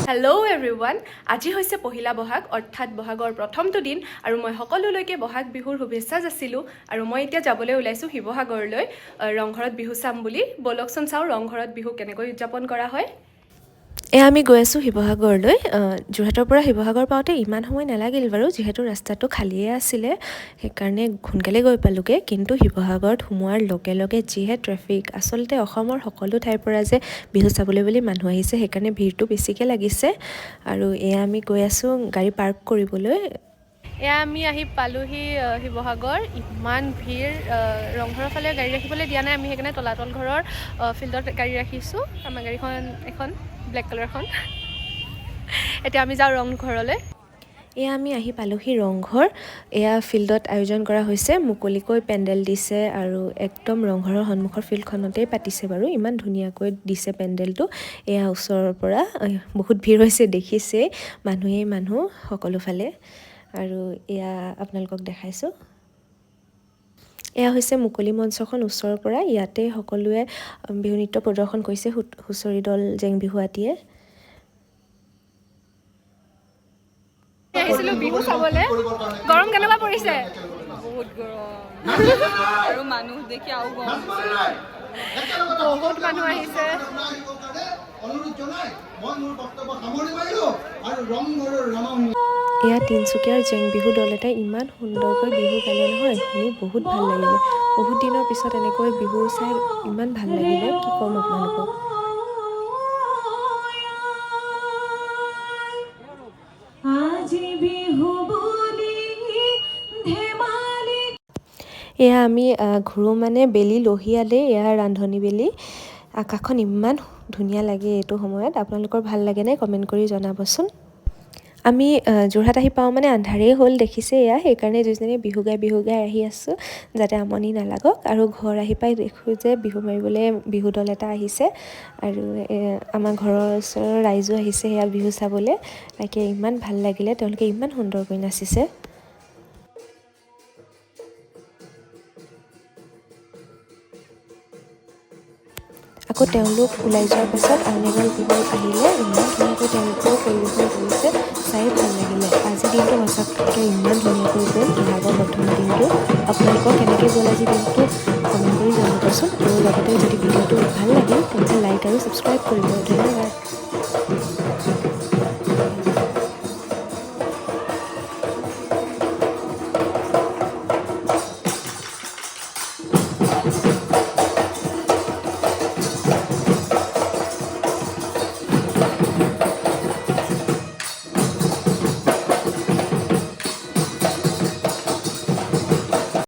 Hello' everyone, আজি হৈছে পহিলা বহাগ অৰ্থাৎ বহাগৰ প্ৰথমটো দিন আৰু মই সকলোলৈকে বহাগ বিহুৰ শুভেচ্ছা যাচিলোঁ। আৰু মই এতিয়া যাবলৈ ওলাইছোঁ শিৱসাগৰলৈ ৰংঘৰত বিহু চাম বুলি। ব'লকচোন চাওঁ ৰংঘৰত বিহু কেনেকৈ উদযাপন কৰা হয়। এয়া আমি গৈ আছোঁ শিৱসাগৰলৈ। যোৰহাটৰ পৰা শিৱসাগৰ পাওঁতে ইমান সময় নালাগিল বাৰু, যিহেতু ৰাস্তাটো খালিয়ে আছিলে সেইকাৰণে সোনকালে গৈ পালোঁগৈ। কিন্তু শিৱসাগৰত সোমোৱাৰ লগে লগে যিহে ট্ৰেফিক, আচলতে অসমৰ সকলো ঠাইৰ পৰা যে বিহু চাবলৈ বুলি মানুহ আহিছে সেইকাৰণে ভিৰটো বেছিকৈ লাগিছে। আৰু এয়া আমি গৈ আছোঁ গাড়ী পাৰ্ক কৰিবলৈ। এয়া আমি আহি পালোঁহি শিৱসাগৰ। ইমান ভিৰ, ৰংঘৰৰ ফালে গাড়ী ৰাখিবলৈ দিয়া নাই, আমি সেইকাৰণে তলাতল ঘৰৰ ফিল্ডত গাড়ী ৰাখিছোঁ। আমাৰ গাড়ীখন এখন ব্লেক কালাৰখন। এতিয়া আমি যাওঁ ৰংঘৰলৈ। এয়া আমি আহি পালোঁহি ৰংঘৰ। এয়া ফিল্ডত আয়োজন কৰা হৈছে, মুকলিকৈ পেণ্ডেল দিছে আৰু একদম ৰংঘৰৰ সন্মুখৰ ফিল্ডখনতেই পাতিছে বাৰু। ইমান ধুনীয়াকৈ দিছে পেণ্ডেলটো। এয়া ওচৰৰ পৰা বহুত ভিৰ হৈছে, দেখিছে মানুহেই মানুহ সকলো ফালে। আৰু এয়া আপোনালোকক দেখাইছোঁ। এয়া হৈছে মুকলি মঞ্চখন ওচৰৰ পৰা। ইয়াতে সকলোৱে বিহু নৃত্য প্ৰদৰ্শন কৰিছে, হুঁচৰি দল, জেং বিহু আদিয়ে। আহিছিলোঁ বিহু চাবলৈ। গৰম কেনেকুৱা পৰিছে? বহুত গৰম আৰু মানুহ দেখি আৰু গৰম। বহুত মানুহ আহিছে। এয়া তিনিচুকীয়াৰ জেং বিহু দল এটাই ইমান সুন্দৰকৈ বিহু গালে নহয়, শুনি বহুত ভাল লাগিলে। বহুত দিনৰ পিছত এনেকৈ বিহু চাই ইমান ভাল লাগিলে, কি ক'ম আপোনালোকক। এয়া আমি ঘূৰোঁ মানে বেলি লহিয়ালে, এয়া ৰান্ধনি বেলি। আকাশখন ইমান ধুনীয়া লাগে এইটো সময়ত। আপোনালোকৰ ভাল লাগেনে? কমেণ্ট কৰি জনাবচোন। আমি যোৰহাট আহি পাওঁ মানে আন্ধাৰেই হ'ল, দেখিছে এয়া। সেইকাৰণে দুইজনীয়ে বিহু গাই আহি আছোঁ যাতে আমনি নালাগক। আৰু ঘৰ আহি পাই দেখোঁ যে বিহু মাৰিবলৈ বিহু দল এটা আহিছে। আৰু আমাৰ ঘৰৰ ওচৰৰ ৰাইজো আহিছে সেয়া বিহু চাবলৈ। তাকে ইমান ভাল লাগিলে, তেওঁলোকে ইমান সুন্দৰকৈ নাচিছে। আকৌ তেওঁলোক ওলাই যোৱাৰ পাছত আন এডাল বিহু আহিলে, ইমান ধুনীয়াকৈ তেওঁলোকেও পৰিৱেশন কৰিছে, চাই ভাল লাগিলে। আজিৰ দিনটো সঁচাকৈ ইমান ধুনীয়াকৈ গ'ল, বহাগৰ প্ৰথম দিনটো। আপোনালোকৰ কেনেকৈ গ'ল আজি দিনটো কমেণ্ট কৰি জনাবচোন। আৰু লগতে যদি ভিডিঅ'টো ভাল লাগিল তেন্তে লাইক আৰু ছাবস্ক্ৰাইব কৰিব। ধন্যবাদ।